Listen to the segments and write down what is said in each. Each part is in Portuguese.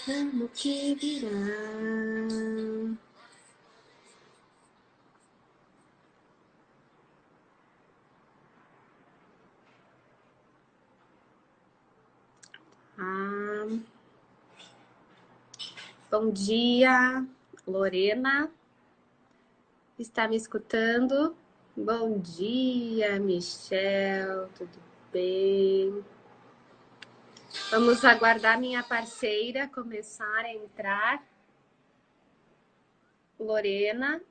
Como que virá? Ah, bom dia, Lorena. Está me escutando? Bom dia, Michelle. Tudo bem? Vamos aguardar minha parceira começar a entrar. Lorena,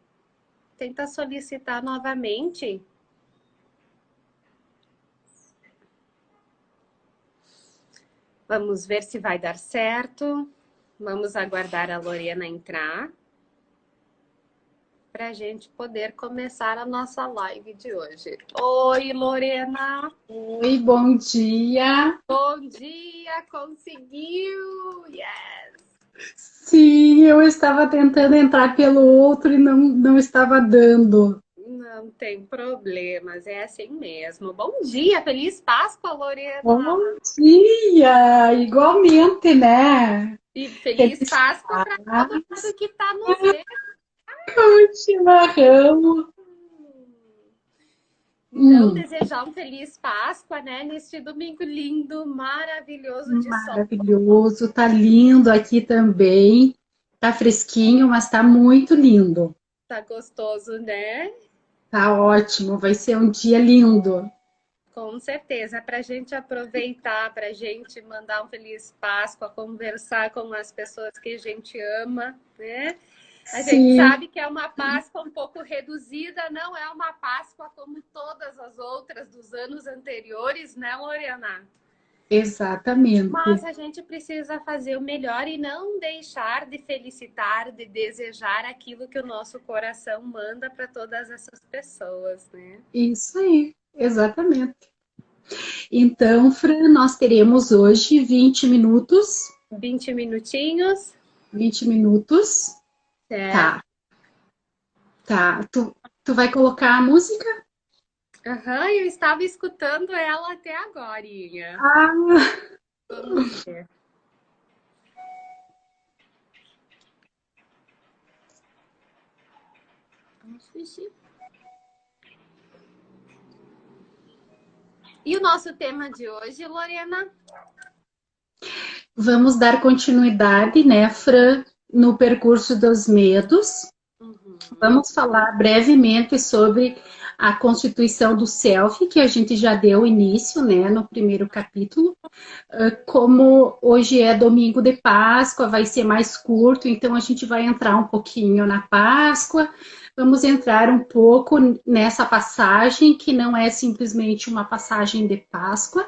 tenta solicitar novamente. Vamos ver se vai dar certo. Vamos aguardar a Lorena entrar para a gente poder começar a nossa live de hoje. Oi, Lorena! Oi, bom dia. Bom dia! Conseguiu! Yes! Sim, eu estava tentando entrar pelo outro e não estava dando. Não tem problemas, é assim mesmo. Bom dia! Feliz Páscoa, Lorena! Bom dia, igualmente, né? E feliz Feliz Páscoa para todo mundo que está nos vendo! Páscoa, chimarrão. Então, Hum, desejar um feliz Páscoa, né? Neste domingo lindo, maravilhoso de sol. maravilhoso, tá lindo aqui também. Tá fresquinho, mas tá muito lindo. Tá gostoso, né? Tá ótimo, vai ser um dia lindo. Com certeza, para a gente aproveitar, para a gente mandar um feliz Páscoa, conversar com as pessoas que a gente ama, né? A gente Sim, sabe que é uma Páscoa um pouco reduzida, não é uma Páscoa como todas as outras dos anos anteriores, né, Lorena? Mas exatamente. a gente precisa fazer o melhor e não deixar de felicitar, de desejar aquilo que o nosso coração manda para todas essas pessoas, né? Isso aí, exatamente. Então, Fran, nós teremos hoje 20 minutos. 20 minutinhos, 20 minutos. certo? Tá, tá. Tu vai colocar a música? Aham, eu estava escutando ela até agorinha. Ah, Vamos ver. Vamos fingir. E o nosso tema de hoje, Lorena? vamos dar continuidade, né, Fran, no percurso dos medos. Uhum. Vamos falar brevemente sobre a constituição do self, que a gente já deu início, né, no primeiro capítulo. Como hoje é domingo de Páscoa, vai ser mais curto, então a gente vai entrar um pouquinho na Páscoa, vamos entrar um pouco nessa passagem, que não é simplesmente uma passagem de Páscoa,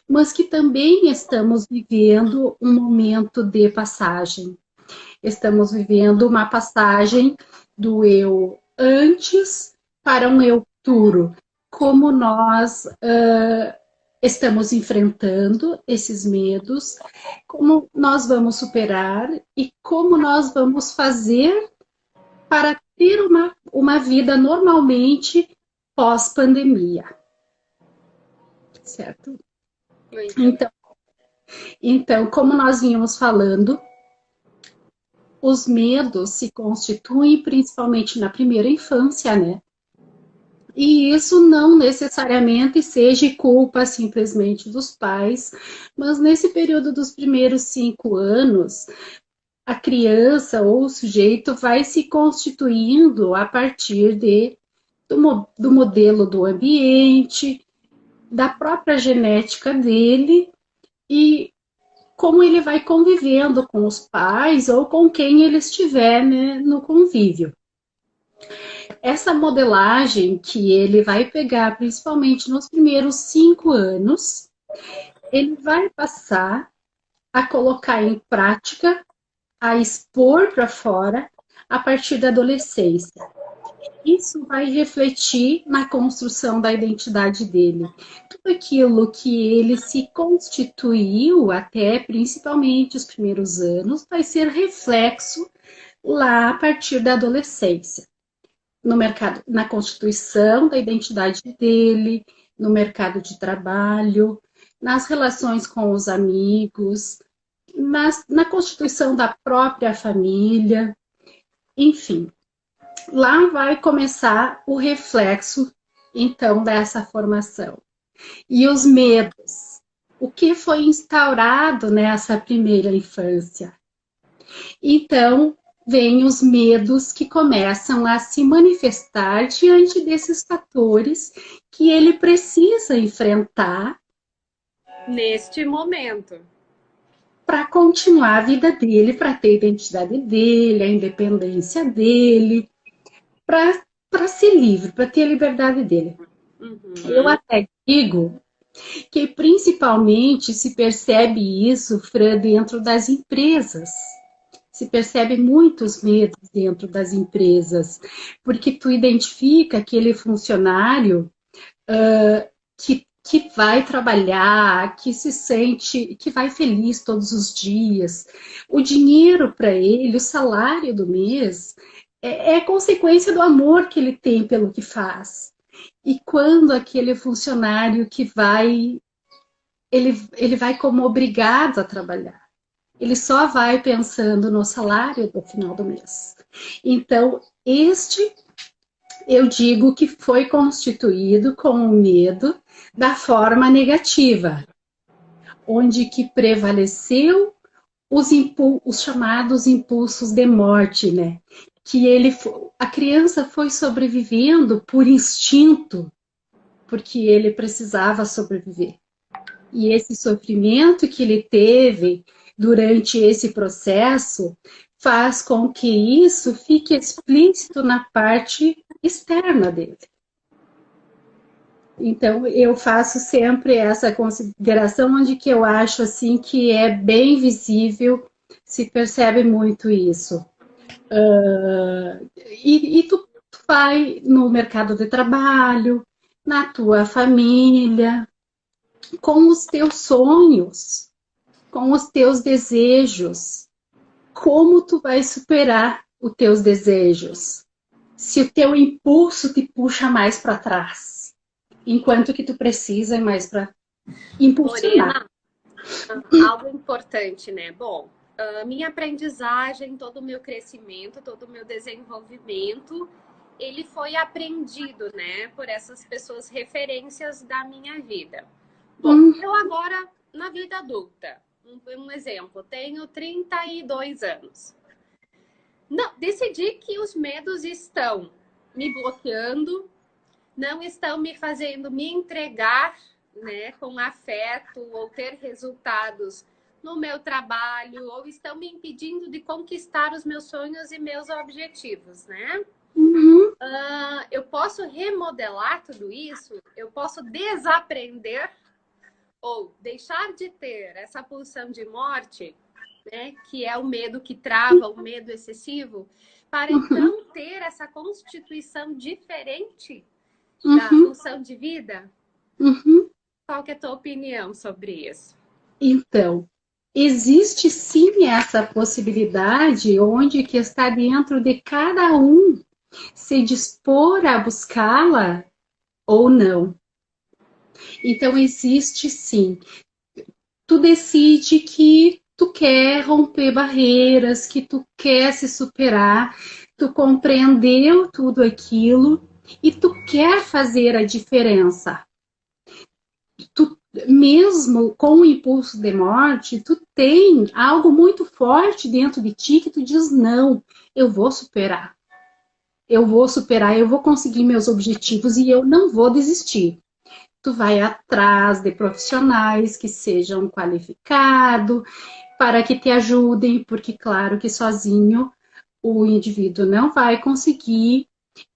mas que também estamos vivendo um momento de passagem. Estamos vivendo uma passagem do eu antes para um eu futuro. Como nós estamos enfrentando esses medos, como nós vamos superar e como nós vamos fazer para ter uma vida normalmente pós-pandemia, certo? Muito bem. Então, como nós vínhamos falando, os medos se constituem principalmente na primeira infância, né? E isso não necessariamente seja culpa simplesmente dos pais, mas nesse período dos primeiros 5 anos, a criança ou o sujeito vai se constituindo a partir do modelo do ambiente, da própria genética dele e como ele vai convivendo com os pais ou com quem ele estiver, né, no convívio. Essa modelagem que ele vai pegar, principalmente nos primeiros 5 anos, ele vai passar a colocar em prática, a expor para fora a partir da adolescência. Isso vai refletir na construção da identidade dele. Tudo aquilo que ele se constituiu até principalmente os primeiros anos vai ser reflexo lá a partir da adolescência. No mercado, na constituição da identidade dele, no mercado de trabalho, nas relações com os amigos na constituição da própria família, enfim. Lá vai começar o reflexo, então, dessa formação. E os medos. O que foi instaurado nessa primeira infância? Então, vêm os medos que começam a se manifestar diante desses fatores que ele precisa enfrentar neste momento. Para continuar a vida dele, para ter a identidade dele, a independência dele, para ser livre, para ter a liberdade dele. Eu até digo que principalmente se percebe isso, Fran, dentro das empresas. Se percebe muitos medos dentro das empresas, porque tu identifica aquele funcionário que vai trabalhar, que se sente, que vai feliz todos os dias. O dinheiro para ele, o salário do mês, é consequência do amor que ele tem pelo que faz. E quando aquele funcionário que vai, ele vai como obrigado a trabalhar. Ele só vai pensando no salário do final do mês. Então, este eu digo que foi constituído com o medo da forma negativa, onde que prevaleceu os chamados impulsos de morte, né? Que a criança foi sobrevivendo por instinto, porque ele precisava sobreviver. E esse sofrimento que ele teve durante esse processo faz com que isso fique explícito na parte externa dele. Então, eu faço sempre essa consideração onde que eu acho assim que é bem visível, se percebe muito isso. E tu vai no mercado de trabalho, na tua família, com os teus sonhos, com os teus desejos. Como tu vai superar os teus desejos? Se o teu impulso te puxa mais para trás, enquanto que tu precisa é mais para impulsionar. Lorena, algo importante, né? Bom, minha aprendizagem, todo o meu crescimento, todo o meu desenvolvimento, ele foi aprendido, né, por essas pessoas referências da minha vida. Bom, eu agora, na vida adulta, um exemplo, tenho 32 anos. Não, decidi que os medos estão me bloqueando, não estão me fazendo me entregar, né, com afeto ou ter resultados no meu trabalho, ou estão me impedindo de conquistar os meus sonhos e meus objetivos, né? Eu posso remodelar tudo isso, eu posso desaprender ou deixar de ter essa pulsão de morte, né, que é o medo que trava, o medo excessivo, para então ter essa constituição diferente da pulsão de vida? Qual que é a tua opinião sobre isso? Então, existe sim essa possibilidade onde que está dentro de cada um se dispor a buscá-la ou não. Então, existe sim. Tu decide que tu quer romper barreiras, que tu quer se superar, tu compreendeu tudo aquilo e tu quer fazer a diferença. Tu, mesmo com o impulso de morte, tu tem algo muito forte dentro de ti que tu diz, não, eu vou superar. Eu vou superar, eu vou conseguir meus objetivos e eu não vou desistir. Tu vai atrás de profissionais que sejam qualificados para que te ajudem, porque claro que sozinho o indivíduo não vai conseguir.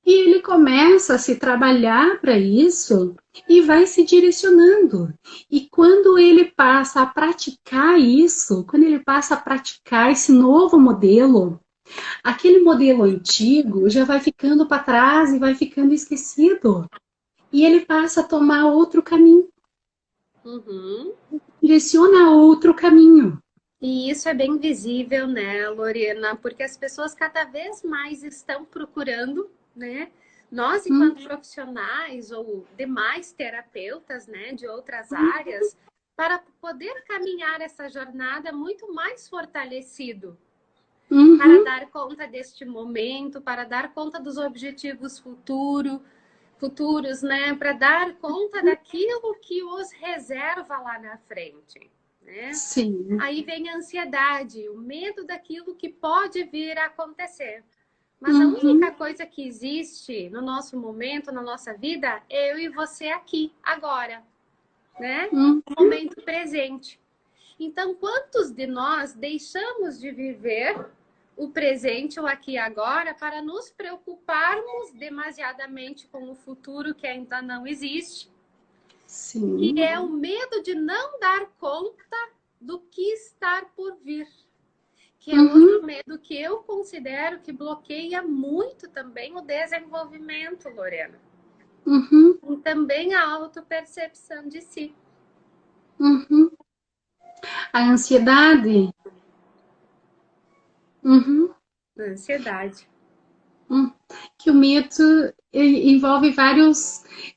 E ele começa a se trabalhar para isso e vai se direcionando. E quando ele passa a praticar isso, quando ele passa a praticar esse novo modelo, aquele modelo antigo já vai ficando para trás e vai ficando esquecido. E ele passa a tomar outro caminho. Direciona outro caminho. E isso é bem visível, né, Lorena? Porque as pessoas cada vez mais estão procurando, né? Nós, enquanto profissionais ou demais terapeutas, né, de outras áreas, para poder caminhar essa jornada muito mais fortalecido, Uhum. para dar conta deste momento, para dar conta dos objetivos futuros, né? Para dar conta daquilo que os reserva lá na frente, né? Sim. Aí vem a ansiedade, o medo daquilo que pode vir a acontecer. Mas a Uhum. única coisa que existe no nosso momento, na nossa vida, é eu e você aqui, agora, né? Uhum. No momento presente. Então, quantos de nós deixamos de viver o presente, o aqui e agora, para nos preocuparmos demasiadamente com o futuro que ainda não existe? Sim. Que é o medo de não dar conta do que está por vir. Que é outro medo que eu considero que bloqueia muito também o desenvolvimento, Lorena. Uhum. E também a autopercepção de si. Uhum. A ansiedade. Uhum. A ansiedade. Que o medo envolve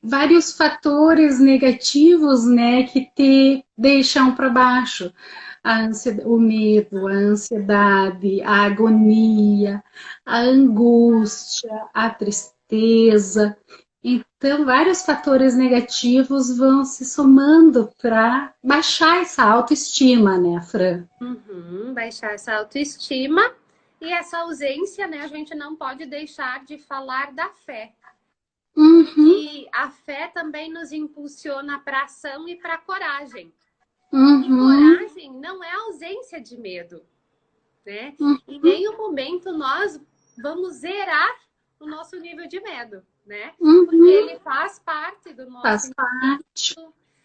vários fatores negativos, né, que te deixam para baixo. O medo, a ansiedade, a agonia, a angústia, a tristeza. Então, vários fatores negativos vão se somando para baixar essa autoestima, né, Fran? Uhum, baixar essa autoestima e essa ausência, né? A gente não pode deixar de falar da fé. Uhum, E a fé também nos impulsiona para ação e para coragem. E uhum, coragem não é ausência de medo, né? Em uhum, nenhum momento nós vamos zerar o nosso nível de medo, né? Porque uhum. ele faz parte do nosso Faz instinto. parte.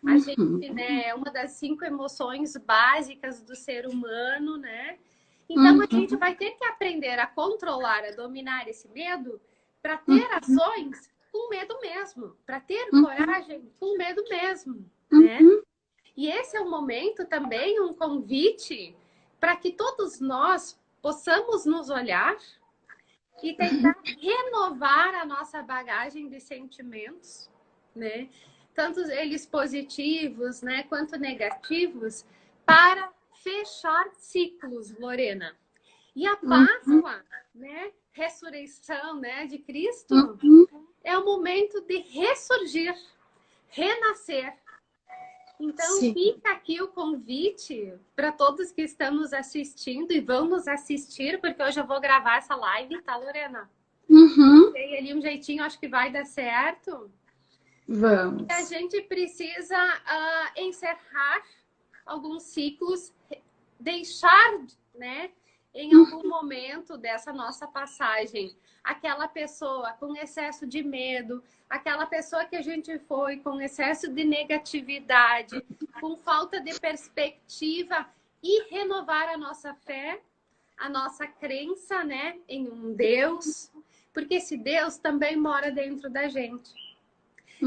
A gente, Uhum, né, é uma das 5 emoções básicas do ser humano, né? Então a gente uhum, vai ter que aprender a controlar, a dominar esse medo para ter ações com medo mesmo, para ter uhum, coragem com medo mesmo, né? uhum, E esse é um momento também, um convite para que todos nós possamos nos olhar e tentar renovar a nossa bagagem de sentimentos, né? Tanto eles positivos, né, quanto negativos, para fechar ciclos, Lorena. E a uhum, Páscoa, né, ressurreição, né, de Cristo, uhum, é o momento de ressurgir, renascer. Então, sim. fica aqui o convite para todos que estão nos assistindo e vão nos assistir, porque hoje eu vou gravar essa live, tá, Lorena? Uhum, Tem ali um jeitinho, acho que vai dar certo. E a vamos. gente precisa encerrar alguns ciclos, deixar, né, em algum momento dessa nossa passagem, aquela pessoa com excesso de medo, aquela pessoa que a gente foi com excesso de negatividade, com falta de perspectiva e renovar a nossa fé, a nossa crença, né, em um Deus, porque esse Deus também mora dentro da gente.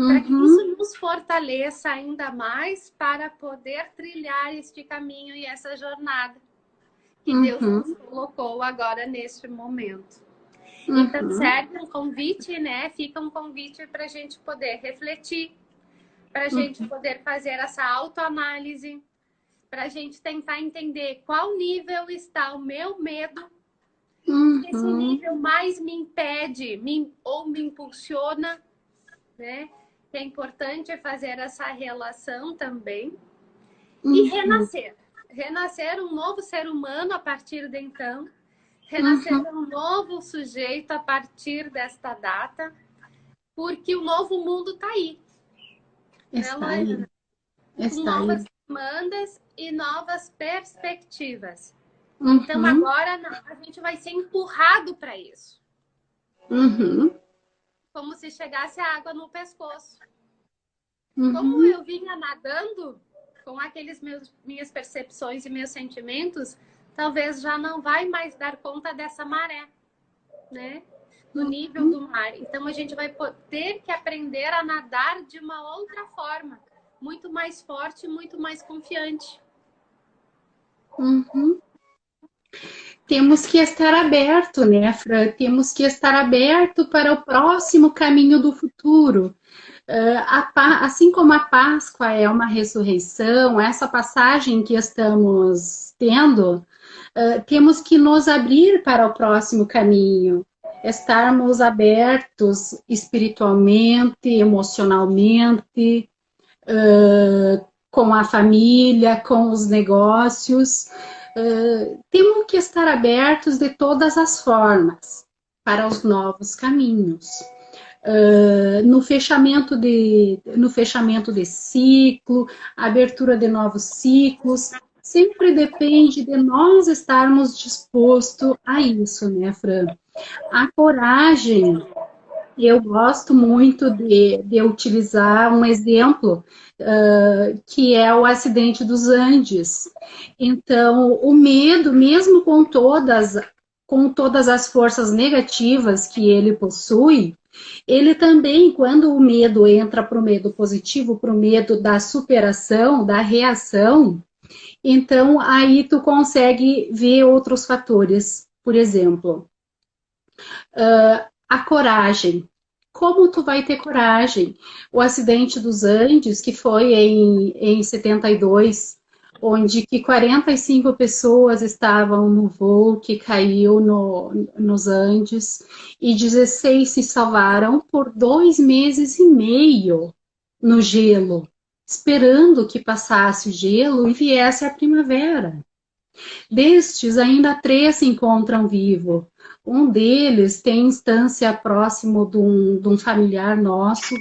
Para que Uhum, isso nos fortaleça ainda mais para poder trilhar este caminho e essa jornada que Deus uhum, nos colocou agora neste momento. Então, uhum, serve um convite, né? Fica um convite para a gente poder refletir, para a gente uhum, poder fazer essa autoanálise, para a gente tentar entender qual nível está o meu medo, se esse uhum, nível mais me impede ou me impulsiona, né? Que é importante fazer essa relação também. E uhum, renascer. Renascer um novo ser humano a partir de então. Renascer uhum. um novo sujeito a partir desta data. Porque o novo mundo está aí, né, Está aí, Lorena? Com está aí. novas demandas e novas perspectivas. Então Uhum, agora a gente vai ser empurrado para isso. uhum, Como se chegasse a água no pescoço. Como uhum, eu vinha nadando com minhas percepções e meus sentimentos, talvez já não vai mais dar conta dessa maré, né? Do nível uhum, do mar. Então a gente vai ter que aprender a nadar de uma outra forma, muito mais forte, muito mais confiante. uhum. temos que estar aberto, né, Fran? Temos que estar aberto para o próximo caminho do futuro. Assim como a Páscoa é uma ressurreição, essa passagem que estamos tendo, temos que nos abrir para o próximo caminho, estarmos abertos espiritualmente, emocionalmente, com a família, com os negócios. Temos que estar abertos de todas as formas para os novos caminhos. No fechamento de ciclo, abertura de novos ciclos, sempre depende de nós estarmos dispostos a isso, né, Fran? A coragem, eu gosto muito de utilizar um exemplo, que é o acidente dos Andes. Então, o medo, mesmo com todas as forças negativas que ele possui, ele também, quando o medo entra para o medo positivo, para o medo da superação, da reação, então aí tu consegue ver outros fatores. Por exemplo, a coragem. Como tu vai ter coragem? O acidente dos Andes, que foi em 72, onde que 45 pessoas estavam no voo que caiu nos Andes e 16 se salvaram por 2 meses e meio no gelo, esperando que passasse o gelo e viesse a primavera. Destes, ainda 3 se encontram vivos. Um deles tem instância próximo de um familiar nosso.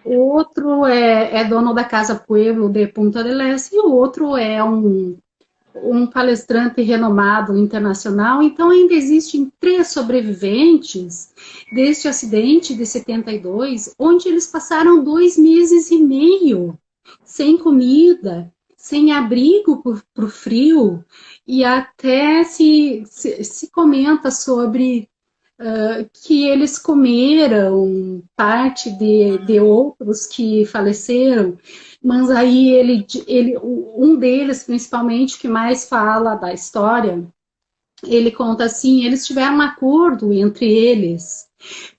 O outro é dono da Casa Pueblo de Punta del Este e o outro é um palestrante renomado internacional. Então, ainda existem 3 sobreviventes deste acidente de 72, onde eles passaram 2 meses e meio sem comida, sem abrigo para o frio, e até se comenta sobre que eles comeram parte de outros que faleceram, mas aí um deles, principalmente, que mais fala da história, ele conta assim, eles tiveram um acordo entre eles,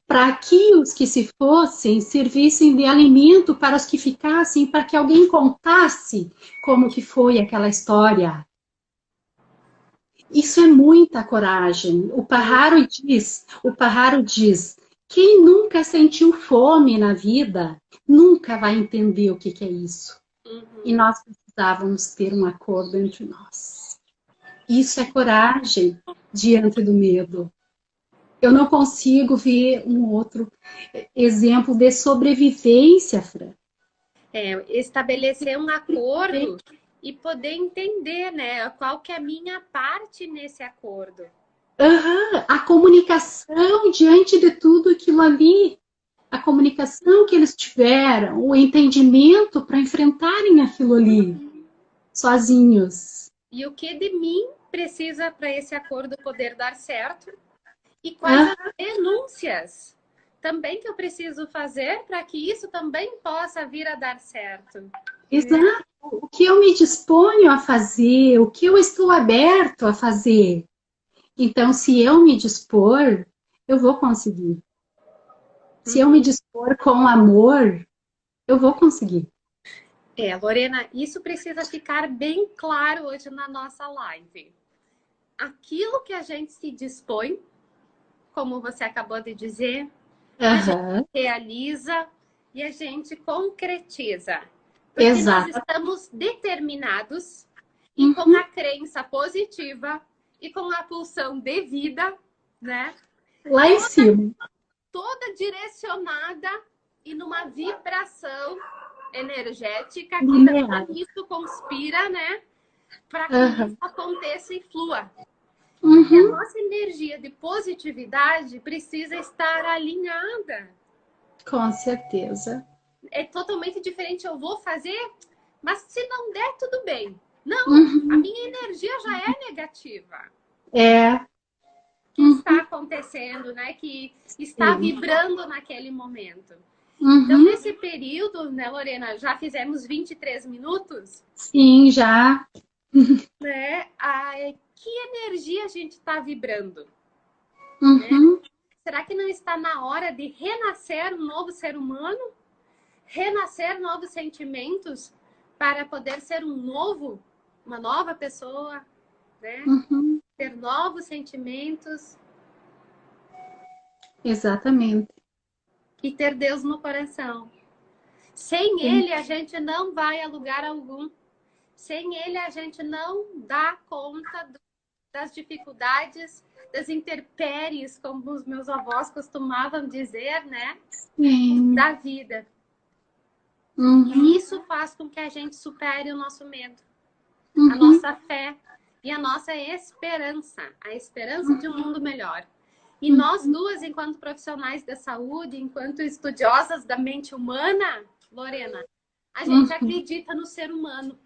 para que os que se fossem servissem de alimento para os que ficassem, para que alguém contasse como que foi aquela história. Isso é muita coragem. O Parraro diz, quem nunca sentiu fome na vida, nunca vai entender o que é isso. E nós precisávamos ter um acordo entre nós. Isso é coragem diante do medo. Eu não consigo ver um outro exemplo de sobrevivência, Fran. Estabelecer um acordo e poder entender, né, qual que é a minha parte nesse acordo. A comunicação diante de tudo aquilo ali, a comunicação que eles tiveram, o entendimento para enfrentarem aquilo ali, sozinhos. E o que de mim precisa para esse acordo poder dar certo? E quais as denúncias também que eu preciso fazer para que isso também possa vir a dar certo? Exato. O que eu me disponho a fazer, o que eu estou aberto a fazer. Então, se eu me dispor, eu vou conseguir. Se eu me dispor com amor, eu vou conseguir. Lorena, isso precisa ficar bem claro hoje na nossa live. Aquilo que a gente se dispõe, como você acabou de dizer, a gente realiza e a gente concretiza. Porque nós estamos determinados e com a crença positiva e com a pulsão de vida, né? Lá em cima. Toda direcionada e numa vibração energética que também isso conspira, né? Para que isso aconteça e flua. Porque a nossa energia de positividade precisa estar alinhada. Com certeza. É totalmente diferente. Eu vou fazer, mas se não der, tudo bem. Não, a minha energia já é negativa. Que está acontecendo, né? Que está vibrando naquele momento. Então, nesse período, né, Lorena, já fizemos 23 minutos? Sim, já. Né? que energia a gente está vibrando? Uhum. Será que não está na hora de renascer um novo ser humano? Renascer novos sentimentos para poder ser uma nova pessoa, né? Uhum. Ter novos sentimentos Exatamente. e ter Deus no coração. Sem Sim. Ele, a gente não vai a lugar algum. Sem Ele, a gente não dá conta das dificuldades, das intempéries, como os meus avós costumavam dizer, né? Sim. Da vida. Uhum. E isso faz com que a gente supere o nosso medo, a Uhum. nossa fé e a nossa esperança, a esperança de um mundo melhor. E nós duas, enquanto profissionais da saúde, enquanto estudiosas da mente humana, Lorena, a gente acredita no ser humano.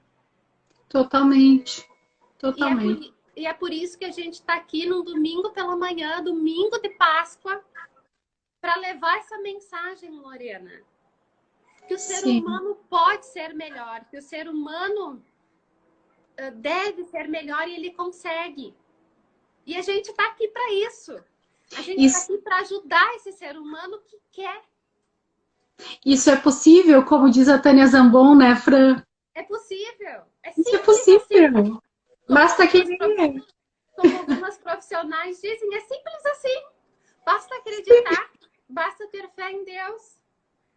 Totalmente. E Totalmente. é por isso que a gente está aqui num domingo pela manhã, domingo de Páscoa, para levar essa mensagem, Lorena. Que o ser Sim. humano pode ser melhor, que o ser humano deve ser melhor e ele consegue. E a gente está aqui para isso. A gente está aqui para ajudar esse ser humano que quer. Isso é possível, como diz a Tânia Zambon, né, Fran? É possível. É Isso é simples possível. assim. Basta querer. Como algumas profissionais dizem, é simples assim. Basta acreditar, basta ter fé em Deus,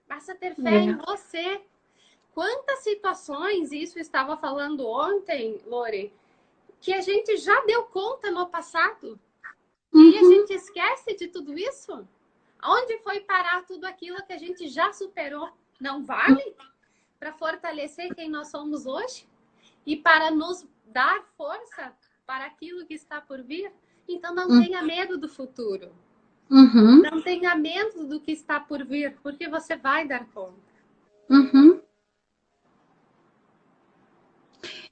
basta ter fé em você. Quantas situações, isso eu estava falando ontem, Lore, que a gente já deu conta no passado. E a gente esquece de tudo isso? Onde foi parar tudo aquilo que a gente já superou? Não vale? Para fortalecer quem nós somos hoje? E para nos dar força para aquilo que está por vir? Então não tenha medo do futuro. Não tenha medo do que está por vir, porque você vai dar conta.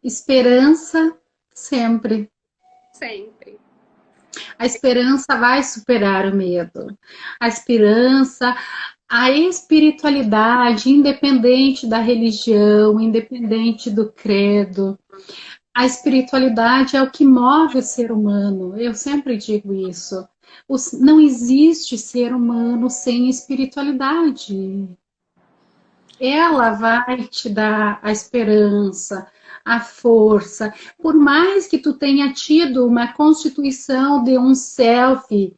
Esperança sempre. Sempre. A esperança vai superar o medo. A esperança, a espiritualidade, independente da religião, independente do credo. A espiritualidade é o que move o ser humano. Eu sempre digo isso. Não existe ser humano sem espiritualidade. Ela vai te dar a esperança, a força. Por mais que tu tenha tido uma constituição de um self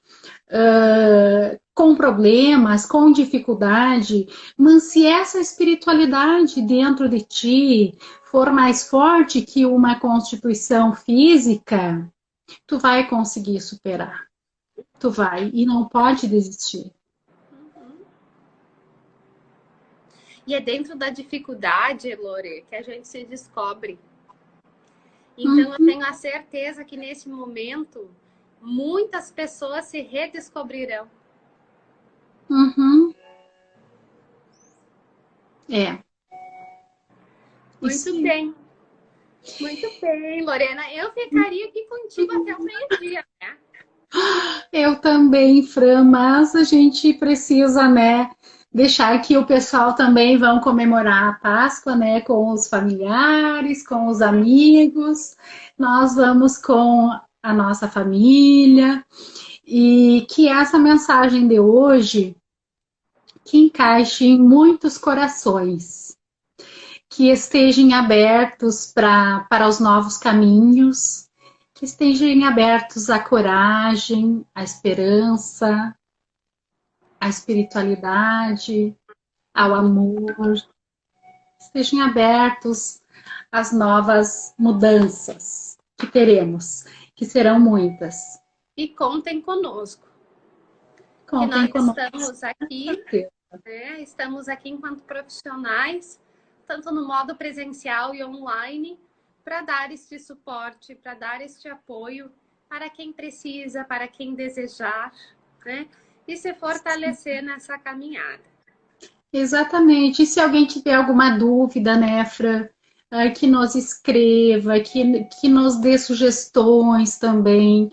com problemas, com dificuldade, mas se essa espiritualidade dentro de ti for mais forte que uma constituição física, tu vai conseguir superar. Tu vai e não pode desistir. E é dentro da dificuldade, Lore, que a gente se descobre. Então, eu tenho a certeza que nesse momento, muitas pessoas se redescobrirão. É. Muito bem. Muito bem, Lorena. Eu ficaria aqui contigo até o meio-dia, né? Eu também, Fran, mas a gente precisa, né, deixar que o pessoal também vão comemorar a Páscoa, né, com os familiares, com os amigos. Nós vamos com a nossa família e que essa mensagem de hoje que encaixe em muitos corações, que estejam abertos para os novos caminhos, que estejam abertos à coragem, à esperança, à espiritualidade, ao amor, estejam abertos às novas mudanças que teremos, que serão muitas. E contem conosco. Contem que nós conosco. Estamos aqui, né? Estamos aqui enquanto profissionais, tanto no modo presencial e online, para dar este suporte, para dar este apoio para quem precisa, para quem desejar, né? E se fortalecer nessa caminhada. Exatamente. E se alguém tiver alguma dúvida, né, Fran, que nos escreva, que nos dê sugestões também,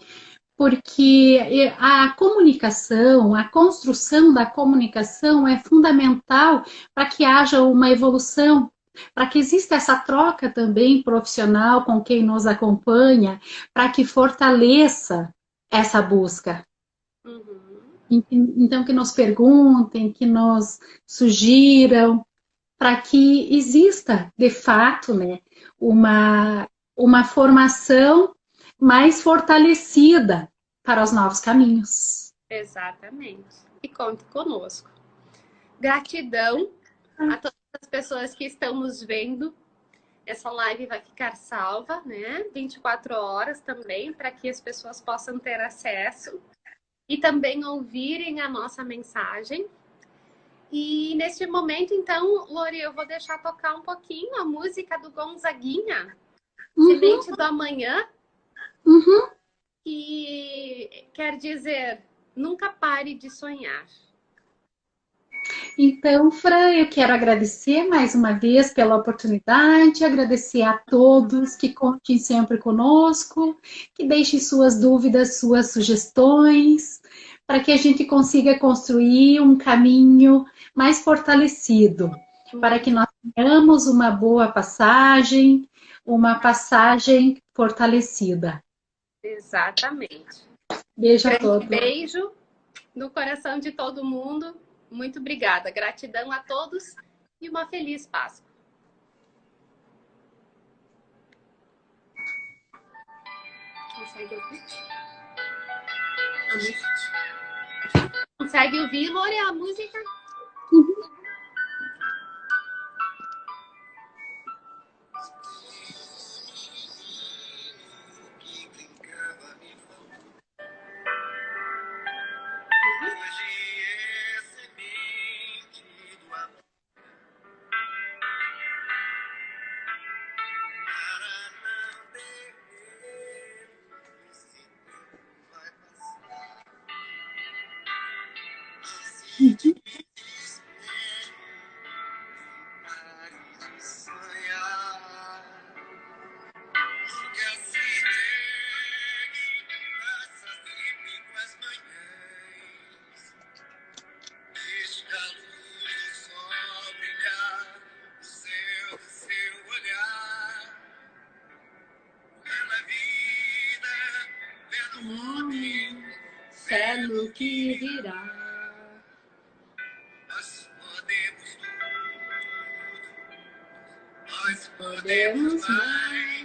porque a comunicação, a construção da comunicação é fundamental para que haja uma evolução, para que exista essa troca também profissional com quem nos acompanha, para que fortaleça essa busca. Uhum. Então, que nos perguntem, que nos sugiram, para que exista, de fato, né, uma formação mais fortalecida para os novos caminhos. Exatamente. E conte conosco. Gratidão a todas as pessoas que estão nos vendo. Essa live vai ficar salva, né? 24 horas também, para que as pessoas possam ter acesso e também ouvirem a nossa mensagem. E neste momento, então, Lori, eu vou deixar tocar um pouquinho a música do Gonzaguinha, Semente do Amanhã, Uhum. que quer dizer, nunca pare de sonhar. Então, Fran, eu quero agradecer mais uma vez pela oportunidade, agradecer a todos que contem sempre conosco, que deixem suas dúvidas, suas sugestões, para que a gente consiga construir um caminho mais fortalecido, para que nós tenhamos uma boa passagem, uma passagem fortalecida. Exatamente. Beijo a Grande todos. beijo no coração de todo mundo. Muito obrigada. Gratidão a todos e uma feliz Páscoa. Consegue ouvir? A música? Consegue ouvir, Lore, a música? Fé no que virá. Nós podemos mais.